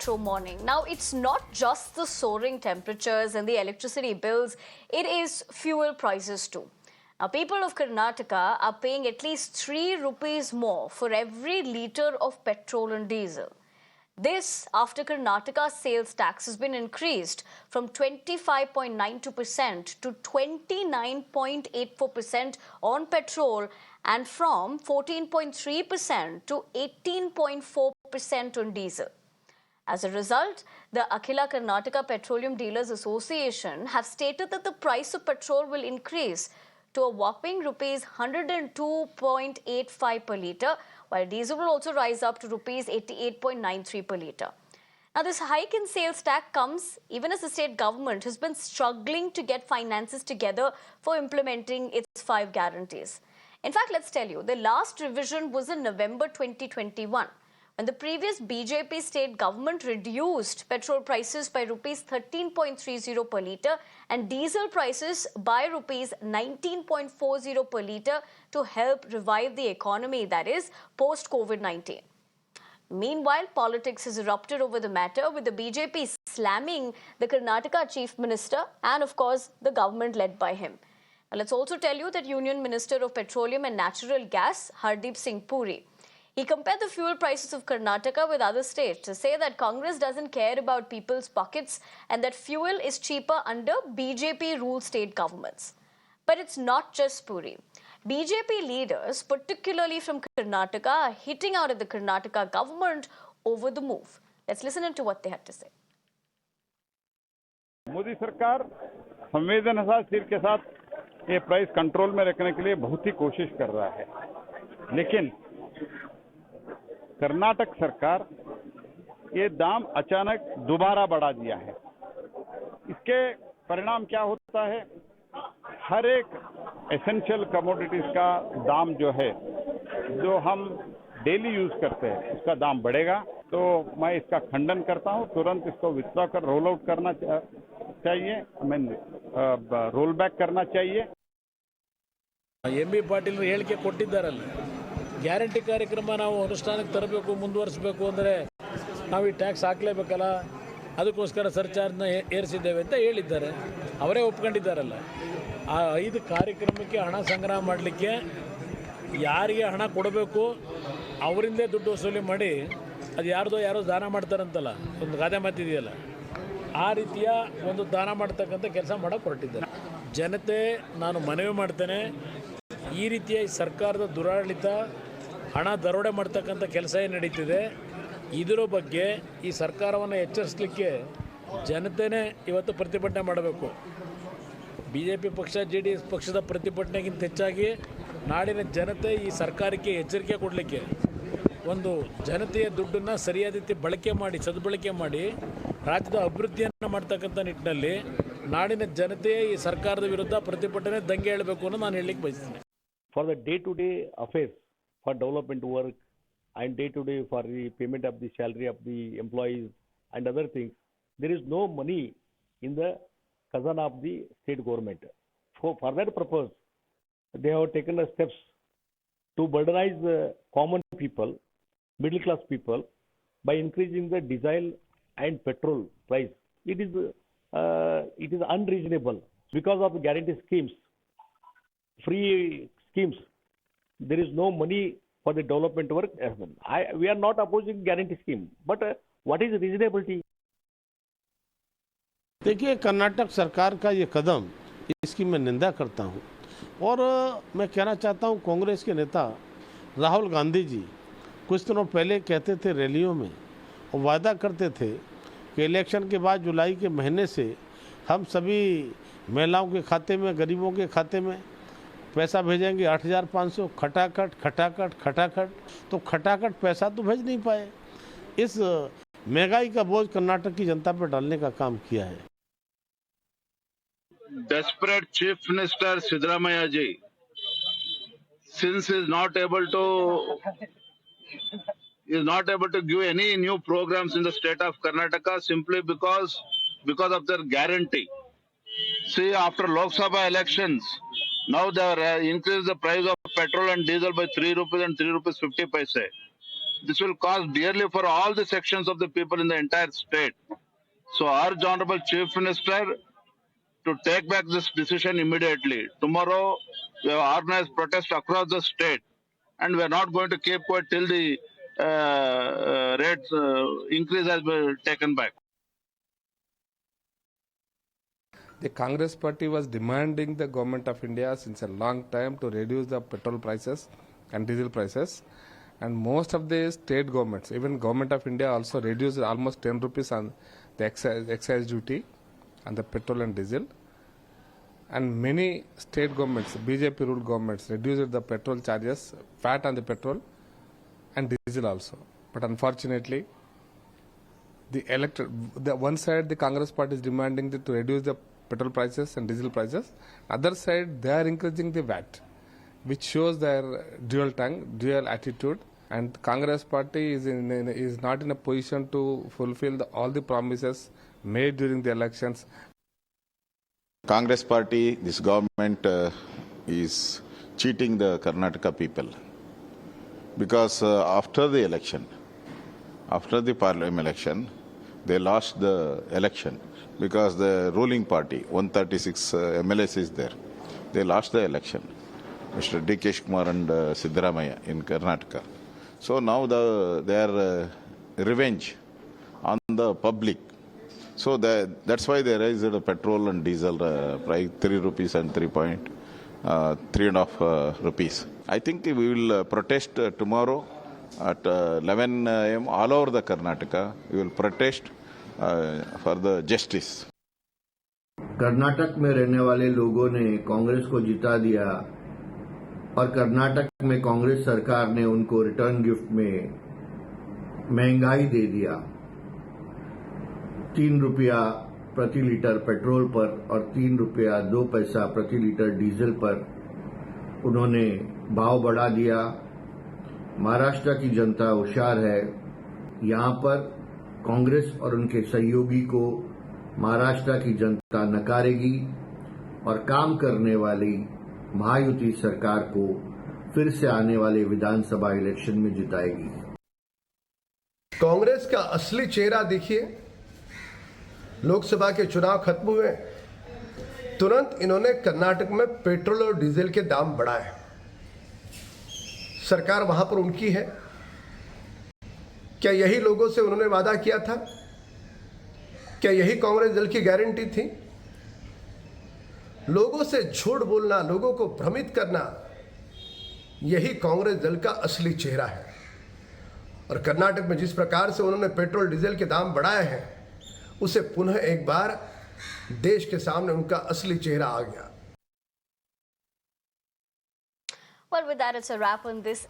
Metro Morning. Now, it's not just the soaring temperatures and the electricity bills, it is fuel prices too. Now, people of Karnataka are paying at least 3 rupees more for every litre of petrol and diesel. This after Karnataka's sales tax has been increased from 25.92% to 29.84% on petrol and from 14.3% to 18.4% on diesel. As a result, the Akhila Karnataka Petroleum Dealers Association have stated that the price of petrol will increase to a whopping rupees 102.85 per litre, while diesel will also rise up to rupees 88.93 per litre. Now, this hike in sales tax comes even as the state government has been struggling to get finances together for implementing its 5 guarantees. In fact, let's tell you, the last revision was in November 2021, when the previous BJP state government reduced petrol prices by rupees 13.30 per litre and diesel prices by rupees 19.40 per litre to help revive the economy, that is, post-COVID-19. Meanwhile, politics has erupted over the matter, with the BJP slamming the Karnataka Chief Minister and, of course, the government led by him. Now, let's also tell you that Union Minister of Petroleum and Natural Gas, Hardeep Singh Puri, he compared the fuel prices of Karnataka with other states to say that Congress doesn't care about people's pockets and that fuel is cheaper under BJP-ruled state governments. But it's not just Puri. BJP leaders, particularly from Karnataka, are hitting out at the Karnataka government over the move. Let's listen into what they had to say. Modi सरकार संवेदनशील के साथ ये price control में रखने के लिए बहुत ही कोशिश कर रहा है, लेकिन कर्नाटक सरकार ये दाम अचानक दोबारा बढ़ा दिया है। इसके परिणाम क्या होता है? हर एक एसेंशियल कमोडिटीज का दाम जो है, जो हम डेली यूज करते हैं, उसका दाम बढ़ेगा। तो मैं इसका खंडन करता हूं। तुरंत इसको विथड्रॉ कर रोल आउट करना चाहिए, रोल बैक करना चाहिए। ಎಂ.ಬಿ. ಪಾಟೀಲ್ ಹೇಳಿಕೆ ಕೊಟ್ಟಿದ್ದಾರಲ್ಲ, ಗ್ಯಾರಂಟಿ ಕಾರ್ಯಕ್ರಮ ನಾವು ಅನುಷ್ಠಾನಕ್ಕೆ ತರಬೇಕು, ಮುಂದುವರಿಸಬೇಕು ಅಂದರೆ ನಾವು ಈ ಟ್ಯಾಕ್ಸ್ ಹಾಕಲೇಬೇಕಲ್ಲ, ಅದಕ್ಕೋಸ್ಕರ ಸರ್ಚಾರ್ಜನ್ನ ಏರಿಸಿದ್ದೇವೆ ಅಂತ ಹೇಳಿದ್ದಾರೆ. ಅವರೇ ಒಪ್ಕೊಂಡಿದ್ದಾರಲ್ಲ. ಆ 5 ಕಾರ್ಯಕ್ರಮಕ್ಕೆ ಹಣ ಸಂಗ್ರಹ ಮಾಡಲಿಕ್ಕೆ ಯಾರಿಗೆ ಹಣ ಕೊಡಬೇಕು ಅವರಿಂದೇ ದುಡ್ಡು ವಸೂಲಿ ಮಾಡಿ ಅದು ಯಾರೋ ದಾನ ಮಾಡ್ತಾರಂತಲ್ಲ, ಒಂದು ಗಾದೆ ಮಾತಿದೆಯಲ್ಲ, ಆ ರೀತಿಯ ಒಂದು ದಾನ ಮಾಡ್ತಕ್ಕಂಥ ಕೆಲಸ ಮಾಡೋಕ್ಕೆ ಹೊರಟಿದ್ದಾರೆ. ಜನತೆ, ನಾನು ಮನವಿ ಮಾಡ್ತೇನೆ, ಈ ರೀತಿಯ ಸರ್ಕಾರದ ದುರಾಡಳಿತ, ಹಣ ದರೋಡೆ ಮಾಡ್ತಕ್ಕಂಥ ಕೆಲಸ ಏನು ನಡೀತಿದೆ, ಇದರ ಬಗ್ಗೆ ಈ ಸರ್ಕಾರವನ್ನು ಎಚ್ಚರಿಸಲಿಕ್ಕೆ ಜನತೆನೇ ಇವತ್ತು ಪ್ರತಿಭಟನೆ ಮಾಡಬೇಕು. BJP ಪಕ್ಷ, JDS ಪಕ್ಷದ ಪ್ರತಿಭಟನೆಗಿಂತ ಹೆಚ್ಚಾಗಿ ನಾಡಿನ ಜನತೆ ಈ ಸರ್ಕಾರಕ್ಕೆ ಎಚ್ಚರಿಕೆ ಕೊಡಲಿಕ್ಕೆ, ಒಂದು ಜನತೆಯ ದುಡ್ಡನ್ನು ಸರಿಯಾದ ರೀತಿ ಬಳಕೆ ಮಾಡಿ, ಸದ್ಬಳಕೆ ಮಾಡಿ ರಾಜ್ಯದ ಅಭಿವೃದ್ಧಿಯನ್ನು ಮಾಡ್ತಕ್ಕಂಥ ನಿಟ್ಟಿನಲ್ಲಿ ನಾಡಿನ ಜನತೆಯೇ ಈ ಸರ್ಕಾರದ ವಿರುದ್ಧ ಪ್ರತಿಭಟನೆ, ದಂಗೆ ಹೇಳಬೇಕು ಅನ್ನೋ ನಾನು ಹೇಳಲಿಕ್ಕೆ ಬಯಸ್ತೀನಿ. For the day-to-day affairs, for development work and day-to-day for the payment of the salary of the employees and other things, there is no money in the khazana of the state government. For that purpose, they have taken the steps to burdenize the common people, middle class people, by increasing the diesel and petrol price. It is unreasonable because of the guarantee schemes, free schemes. There is no money for the development work. We are not opposing guarantee scheme, but what is reasonability? देखिए, कर्नाटक सरकार का ये कदम, इसकी मैं निंदा करता हूँ और मैं कहना चाहता हूँ, कांग्रेस के नेता राहुल गांधी जी कुछ दिनों पहले कहते थे रैलियों में और वादा करते थे कि इलेक्शन के बाद जुलाई के महीने से हम सभी महिलाओं के खाते में, गरीबों के खाते में पैसा भेजेंगे 8,500। खटाखट तो खटाखट पैसा तो भेज नहीं पाए। इस महंगाई का बोझ कर्नाटक की जनता पर डालने का काम किया है। Desperate Chief Minister Siddaramaiah ji, since he is not able to give any new programs in the state of Karnataka simply because of their guarantee. See, after Lok Sabha elections, now they have increased the price of petrol and diesel by 3 rupees and 3 rupees 50 paise. this will cost dearly for all the sections of the people in the entire state. So urge Honorable Chief Minister to take back this decision immediately. Tomorrow, we have organized protests across the state, and we are not going to keep quiet till the rates increase has been taken back. The Congress party was demanding the government of India since a long time to reduce the petrol prices and diesel prices. And most of the state governments, even government of India also reduced almost 10 rupees on the excise duty on the petrol and diesel. And many state governments, BJP ruled governments, reduced the petrol charges, VAT on the petrol and diesel also. But unfortunately, the one side the Congress party is demanding to reduce the petrol prices and diesel prices. Other side they are increasing the VAT, which shows their dual tongue, dual attitude. And Congress party is not in a position to fulfill all the promises made during the elections. Congress party, this government is cheating the Karnataka people because after the election, after the parliament election, they lost the election because the ruling party, 136 MLAs is there. They lost the election, Mr. D.K. Kumar and Siddaramaiah in Karnataka. So now their revenge on the public. So that's why they raised the petrol and diesel price 3 rupees and 3.5 rupees. I think we will protest tomorrow at 11 a.m. all over the Karnataka. We will protest for the justice. Karnataka में रहने वाले लोगों ने कांग्रेस को जिता दिया और कर्नाटक में कांग्रेस सरकार ने उनको रिटर्न गिफ्ट में महंगाई दे दिया। 3 रुपया प्रति लीटर पेट्रोल पर और 3 रुपया 2 पैसा प्रति लीटर डीजल पर उन्होंने भाव बढ़ा दिया। महाराष्ट्र की जनता होशियार है। यहां पर कांग्रेस और उनके सहयोगी को महाराष्ट्र की जनता नकारेगी और काम करने वाली महायुति सरकार को फिर से आने वाले विधानसभा इलेक्शन में जिताएगी। कांग्रेस का असली चेहरा देखिए। लोकसभा के चुनाव खत्म हुए, तुरंत इन्होंने कर्नाटक में पेट्रोल और डीजल के दाम बढ़ाए। सरकार वहां पर उनकी है। क्या यही लोगों से उन्होंने वादा किया था? क्या यही कांग्रेस दल की गारंटी थी? लोगों से झूठ बोलना, लोगों को भ्रमित करना, यही कांग्रेस दल का असली चेहरा है। और कर्नाटक में जिस प्रकार से उन्होंने पेट्रोल डीजल के दाम बढ़ाए हैं, उसे पुनः एक बार देश के सामने उनका असली चेहरा आ गया। Well, with that, it's a wrap on this